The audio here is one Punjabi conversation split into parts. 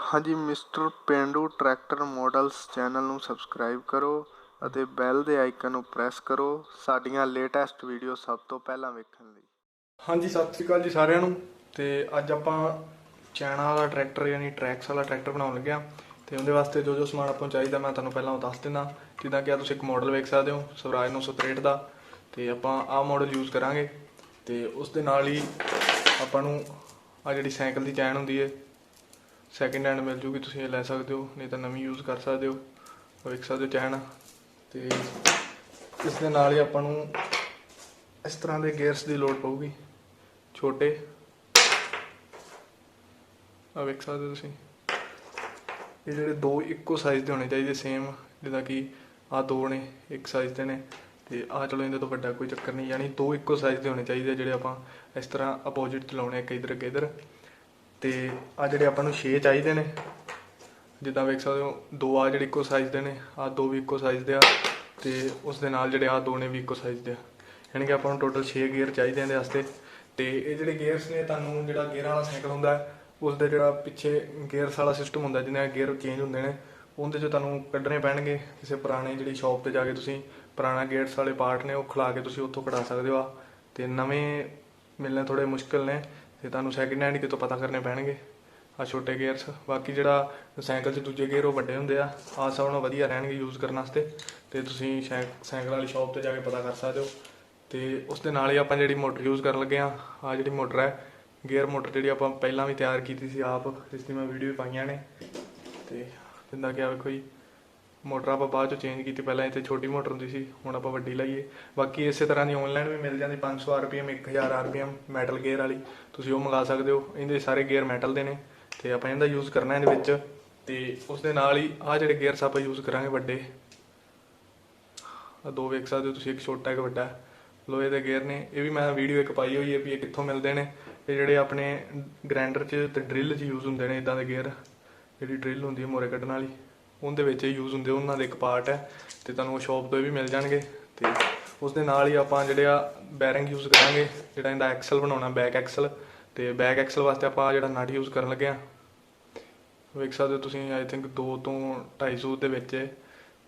हाँ जी मिस्टर पेंडू ट्रैक्टर मॉडल्स चैनल ਨੂੰ ਸਬਸਕ੍ਰਾਈਬ ਕਰੋ ਅਤੇ ਬੈਲ ਦੇ ਆਈਕਨ ਨੂੰ ਪ੍ਰੈਸ ਕਰੋ ਸਾਡੀਆਂ ਲੇਟੈਸਟ ਵੀਡੀਓ ਸਭ ਤੋਂ ਪਹਿਲਾਂ ਵੇਖਣ ਲਈ। ਹਾਂਜੀ ਸਤਿ ਸ਼੍ਰੀ ਅਕਾਲ ਜੀ ਸਾਰਿਆਂ ਨੂੰ। ਤੇ ਅੱਜ ਆਪਾਂ ਚਾਈਨਾ ਵਾਲਾ ਟਰੈਕਟਰ ਯਾਨੀ ਟਰੈਕਸ ਵਾਲਾ ਟਰੈਕਟਰ ਬਣਾਉਣ ਲੱਗੇ ਹਾਂ ਤੇ ਉਹਦੇ ਵਾਸਤੇ ਜੋ ਸਮਾਨ ਆਪਾਂ ਨੂੰ ਚਾਹੀਦਾ ਮੈਂ ਤੁਹਾਨੂੰ ਪਹਿਲਾਂ ਉਹ ਦੱਸ ਦਿੰਦਾ। ਜਿੱਦਾਂ ਕਿ ਤੁਸੀਂ ਇੱਕ ਮਾਡਲ ਵੇਖ ਸਕਦੇ ਹੋ ਸਵਰਾਜ 963 ਦਾ, ਤੇ ਆਪਾਂ ਆਹ ਮਾਡਲ ਯੂਜ਼ ਕਰਾਂਗੇ। ਤੇ ਉਸ ਦੇ ਨਾਲ ਹੀ ਆਪਾਂ ਨੂੰ ਆ ਜਿਹੜੀ ਸਾਈਕਲ ਦੀ ਚੈਨ ਹੁੰਦੀ ਹੈ ਸੈਕਿੰਡ ਹੈਂਡ ਮਿਲ ਜੂਗੀ, ਤੁਸੀਂ ਇਹ ਲੈ ਸਕਦੇ ਹੋ, ਨਹੀਂ ਤਾਂ ਨਵੀਂ ਯੂਜ਼ ਕਰ ਸਕਦੇ ਹੋ। ਵੇਖ ਸਕਦੇ ਹੋ ਚੈਨ। ਤੇ ਇਸ ਦੇ ਨਾਲ ਹੀ ਆਪਾਂ ਨੂੰ ਇਸ ਤਰ੍ਹਾਂ ਦੇ ਗੇਅਰਸ ਦੀ ਲੋੜ ਪਊਗੀ ਛੋਟੇ। ਆ ਵੇਖ ਸਕਦੇ ਹੋ ਤੁਸੀਂ, ਇਹ ਜਿਹੜੇ ਦੋ ਇੱਕੋ ਸਾਈਜ਼ ਦੇ ਹੋਣੇ ਚਾਹੀਦੇ ਸੇਮ, ਜਿੱਦਾਂ ਕਿ ਆਹ ਦੋ ਨੇ ਇੱਕ ਸਾਈਜ਼ ਦੇ ਨੇ ਤੇ ਆਹ ਚਲੋ ਇਹਦੇ ਤੋਂ ਵੱਡਾ ਕੋਈ ਚੱਕਰ ਨਹੀਂ, ਯਾਨੀ ਦੋ ਇੱਕੋ ਸਾਈਜ਼ ਦੇ ਹੋਣੇ ਚਾਹੀਦੇ ਜਿਹੜੇ ਆਪਾਂ ਇਸ ਤਰ੍ਹਾਂ ਅਪੋਜਿਟ ਚਲਾਉਣੇ ਇੱਕ ਇੱਧਰ ਇੱਕ ਇੱਧਰ। ਤੇ ਆ ਜਿਹੜੇ ਆਪਾਂ ਨੂੰ 6 ਚਾਹੀਦੇ ਨੇ, ਜਿੱਦਾਂ ਵੇਖ ਸਕਦੇ ਹੋ ਦੋ ਆ ਜਿਹੜੇ ਇੱਕੋ ਸਾਈਜ਼ ਦੇ ਨੇ, ਆਹ ਦੋ ਵੀ ਇੱਕੋ ਸਾਈਜ਼ ਦੇ ਆ ਤੇ ਉਸ ਦੇ ਨਾਲ ਜਿਹੜੇ ਆਹ ਦੋ ਨੇ ਵੀ ਇੱਕੋ ਸਾਈਜ਼ ਦੇ ਆ, ਯਾਨੀ ਕਿ ਆਪਾਂ ਨੂੰ ਟੋਟਲ 6 ਗੇਅਰ ਚਾਹੀਦੇ ਇਹਦੇ ਵਾਸਤੇ। ਤੇ ਇਹ ਜਿਹੜੇ ਗੇਅਰਸ ਨੇ ਤੁਹਾਨੂੰ ਜਿਹੜਾ ਗੇਅਰਾਂ ਵਾਲਾ ਸਾਈਕਲ ਹੁੰਦਾ ਉਸ ਦੇ ਜਿਹੜਾ ਪਿੱਛੇ ਗੇਅਰਸ ਵਾਲਾ ਸਿਸਟਮ ਹੁੰਦਾ ਜਿਹਦੇ ਨਾਲ ਗੇਅਰ ਚੇਂਜ ਹੁੰਦੇ ਨੇ, ਉਹਦੇ 'ਚੋਂ ਤੁਹਾਨੂੰ ਕੱਢਣੇ ਪੈਣਗੇ ਕਿਸੇ ਪੁਰਾਣੇ ਜਿਹੜੀ ਸ਼ਾਪ 'ਤੇ ਜਾ ਕੇ ਤੁਸੀਂ ਪੁਰਾਣਾ ਗੇਅਰਸ ਵਾਲੇ ਪਾਰਟ ਨੇ ਉਹ ਖਿਲਾ ਕੇ ਤੁਸੀਂ ਉੱਥੋਂ ਕਢਾ ਸਕਦੇ ਹੋ ਆ। ਤੇ ਨਵੇਂ ਮਿਲਣੇ ਥੋੜ੍ਹੇ ਮੁਸ਼ਕਿਲ ਨੇ ਤੇ ਤੁਹਾਨੂੰ ਸੈਕਿੰਡ ਹੈਂਡ ਕਿਤੋਂ ਪਤਾ ਕਰਨੇ ਪੈਣਗੇ ਆ ਛੋਟੇ ਗੇਅਰਸ। ਬਾਕੀ ਜਿਹੜਾ ਸਾਈਕਲ 'ਚ ਦੂਜੇ ਗੇਅਰ ਉਹ ਵੱਡੇ ਹੁੰਦੇ ਆ, ਆਹ ਸਭ ਨਾਲੋਂ ਵਧੀਆ ਰਹਿਣਗੇ ਯੂਜ਼ ਕਰਨ ਵਾਸਤੇ। ਤੇ ਤੁਸੀਂ ਸਾਈਕਲ ਵਾਲੀ ਸ਼ਾਪ 'ਤੇ ਜਾ ਕੇ ਪਤਾ ਕਰ ਸਕਦੇ ਹੋ। ਤੇ ਉਸ ਦੇ ਨਾਲ ਹੀ ਆਪਾਂ ਜਿਹੜੀ ਮੋਟਰ ਯੂਜ਼ ਕਰਨ ਲੱਗੇ ਆ, ਆਹ ਜਿਹੜੀ ਮੋਟਰ ਹੈ ਗੇਅਰ ਮੋਟਰ ਜਿਹੜੀ ਆਪਾਂ ਪਹਿਲਾਂ ਵੀ ਤਿਆਰ ਕੀਤੀ ਸੀ ਆਪ, ਇਸ ਦੀ ਮੈਂ ਵੀਡੀਓ ਪਾਈਆਂ ਨੇ। ਤੇ ਜਿੱਦਾਂ ਕਿ ਆ ਵੇਖੋ ਜੀ, ਮੋਟਰ ਆਪਾਂ ਬਾਅਦ 'ਚੋਂ ਚੇਂਜ ਕੀਤੀ, ਪਹਿਲਾਂ ਇੱਥੇ ਛੋਟੀ ਮੋਟਰ ਹੁੰਦੀ ਸੀ, ਹੁਣ ਆਪਾਂ ਵੱਡੀ ਲਾਈਏ। ਬਾਕੀ ਇਸੇ ਤਰ੍ਹਾਂ ਦੀ ਔਨਲਾਈਨ ਵੀ ਮਿਲ ਜਾਂਦੀ 500 RPM 1000 RPM ਮੈਟਲ ਗੇਅਰ ਵਾਲੀ, ਤੁਸੀਂ ਉਹ ਮੰਗਾ ਸਕਦੇ ਹੋ। ਇਹਦੇ ਸਾਰੇ ਗੇਅਰ ਮੈਟਲ ਦੇ ਨੇ ਤੇ ਆਪਾਂ ਇਹਦਾ ਯੂਜ਼ ਕਰਨਾ ਇਹਦੇ ਵਿੱਚ। ਤੇ ਉਸ ਦੇ ਨਾਲ ਹੀ ਆਹ ਜਿਹੜੇ ਗੇਅਰਸ ਆਪਾਂ ਯੂਜ਼ ਕਰਾਂਗੇ ਵੱਡੇ, ਆਹ ਦੋ ਵੇਖ ਸਕਦੇ ਹੋ ਤੁਸੀਂ, ਇੱਕ ਛੋਟਾ ਇੱਕ ਵੱਡਾ ਲੋਹੇ ਦੇ ਗੇਅਰ ਨੇ। ਇਹ ਵੀ ਮੈਂ ਵੀਡੀਓ ਇੱਕ ਪਾਈ ਹੋਈ ਹੈ ਵੀ ਇਹ ਕਿੱਥੋਂ ਮਿਲਦੇ ਨੇ। ਇਹ ਜਿਹੜੇ ਆਪਣੇ ਗ੍ਰਾਈਂਡਰ 'ਚ ਤੇ ਡਰਿੱਲ 'ਚ ਯੂਜ਼ ਹੁੰਦੇ ਨੇ ਇੱਦਾਂ ਦੇ ਗੇਅਰ, ਜਿਹੜੀ ਡਰਿੱਲ ਹੁੰਦੀ ਹੈ ਮੋਰੇ ਕੱਢਣ ਵਾਲੀ ਉਹਦੇ ਵਿੱਚ ਯੂਜ਼ ਹੁੰਦੇ, ਉਹਨਾਂ ਦੇ ਇੱਕ ਪਾਰਟ ਹੈ ਤੇ ਤੁਹਾਨੂੰ ਉਹ ਸ਼ੌਪ ਤੋਂ ਵੀ ਮਿਲ ਜਾਣਗੇ। ਤੇ ਉਸ ਦੇ ਨਾਲ ਹੀ ਆਪਾਂ ਜਿਹੜੇ ਆ ਬੈਰਿੰਗ ਯੂਜ਼ ਕਰਾਂਗੇ, ਜਿਹੜਾ ਇਹਦਾ ਐਕਸਲ ਬਣਾਉਣਾ ਬੈਕ ਐਕਸਲ। ਤੇ ਬੈਕ ਐਕਸਲ ਵਾਸਤੇ ਆਪਾਂ ਜਿਹੜਾ ਨਟ ਯੂਜ਼ ਕਰਨ ਲੱਗੇ ਹਾਂ ਵੇਖ ਸਕਦੇ ਹੋ ਤੁਸੀਂ, ਆਈ ਥਿੰਕ 2 ਤੋਂ 2.5 ਸੂਤ ਦੇ ਵਿੱਚ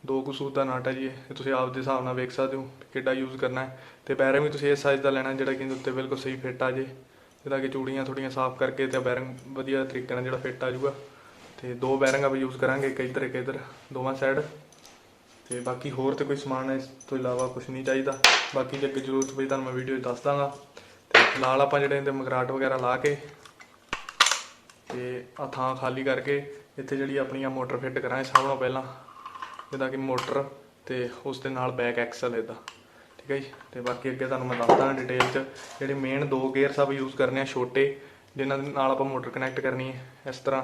2 ਕੁ ਸੂਤ ਦਾ ਨਟ ਹੈ ਜੀ ਇਹ, ਤੁਸੀਂ ਆਪ ਦੇ ਹਿਸਾਬ ਨਾਲ ਵੇਖ ਸਕਦੇ ਹੋ ਕਿੱਡਾ ਯੂਜ਼ ਕਰਨਾ ਹੈ। ਤੇ ਬੈਰਿੰਗ ਵੀ ਤੁਸੀਂ ਇਸ ਸਾਈਜ਼ ਦਾ ਲੈਣਾ ਜਿਹੜਾ ਕਿ ਇਹਦੇ ਉੱਤੇ ਬਿਲਕੁਲ ਸਹੀ ਫਿੱਟ ਆ ਜੇ, ਜਿੱਦਾਂ ਕਿ ਚੂੜੀਆਂ ਥੋੜ੍ਹੀਆਂ ਸਾਫ਼ ਕਰਕੇ ਤੇ ਬੈਰਿੰਗ ਵਧੀਆ ਤਰੀਕੇ ਨਾਲ ਜਿਹੜਾ ਫਿੱਟ ਆ ਜਾਊਗਾ। ਤੇ 2 ਬੈਰਿੰਗ ਆਪਾਂ ਯੂਜ਼ ਕਰਾਂਗੇ, ਇੱਕ ਇੱਧਰ ਦੋਵਾਂ ਸਾਈਡ। ਤੇ ਬਾਕੀ ਹੋਰ ਤੇ ਕੋਈ ਸਮਾਨ ਇਸ ਤੋਂ ਇਲਾਵਾ ਕੁਛ ਨਹੀਂ ਚਾਹੀਦਾ। ਬਾਕੀ ਜੇ ਅੱਗੇ ਜ਼ਰੂਰਤ ਪਈ ਤੁਹਾਨੂੰ ਮੈਂ ਵੀਡੀਓ 'ਚ ਦੱਸ ਦਾਂਗਾ। ਤੇ ਫਿਲਹਾਲ ਆਪਾਂ ਜਿਹੜੇ ਇਹਦੇ ਮਗਰਾਟ ਵਗੈਰਾ ਲਾ ਕੇ ਤੇ ਆ ਥਾਂ ਖਾਲੀ ਕਰਕੇ ਇੱਥੇ ਜਿਹੜੀ ਆਪਣੀ ਆ ਮੋਟਰ ਫਿੱਟ ਕਰਾਂਗੇ ਸਭ ਨਾਲੋਂ ਪਹਿਲਾਂ, ਜਿੱਦਾਂ ਕਿ ਮੋਟਰ ਤੇ ਉਸ ਦੇ ਨਾਲ ਬੈਕ ਐਕਸਲ ਇਹਦਾ, ਠੀਕ ਹੈ ਜੀ। ਤੇ ਬਾਕੀ ਅੱਗੇ ਤੁਹਾਨੂੰ ਮੈਂ ਦੱਸਦਾ ਡਿਟੇਲ 'ਚ। ਜਿਹੜੇ ਮੇਨ 2 ਗੇਅਰਸ ਆਪਾਂ ਯੂਜ਼ ਕਰਨੇ ਆ ਛੋਟੇ, ਜਿਨ੍ਹਾਂ ਦੇ ਨਾਲ ਆਪਾਂ ਮੋਟਰ ਕਨੈਕਟ ਕਰਨੀ ਹੈ ਇਸ ਤਰ੍ਹਾਂ।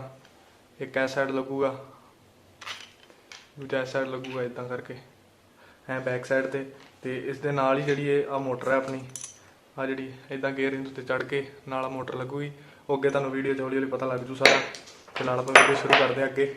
ਇੱਕ ਇਸ ਸਾਈਡ ਲੱਗੂਗਾ, ਦੂਜਾ ਇਸ ਸਾਈਡ ਲੱਗੂਗਾ, ਇੱਦਾਂ ਕਰਕੇ ਹੈ ਬੈਕ ਸਾਈਡ 'ਤੇ। ਤੇ ਇਸ ਦੇ ਨਾਲ ਹੀ ਜਿਹੜੀ ਇਹ ਆ ਮੋਟਰ ਹੈ ਆਪਣੀ, ਆ ਜਿਹੜੀ ਇੱਦਾਂ ਗੇਅਰ ਇਹਦੇ ਉੱਤੇ ਚੜ੍ਹ ਕੇ ਨਾਲ ਮੋਟਰ ਲੱਗੂਗੀ। ਉਹ ਅੱਗੇ ਤੁਹਾਨੂੰ ਵੀਡੀਓ 'ਚ ਹੌਲੀ ਹੌਲੀ ਪਤਾ ਲੱਗ ਜੂ ਸਾਰਾ। ਫਿਲਹਾਲ ਆਪਾਂ ਵੀਡੀਓ ਸ਼ੁਰੂ ਕਰਦੇ ਹਾਂ ਅੱਗੇ।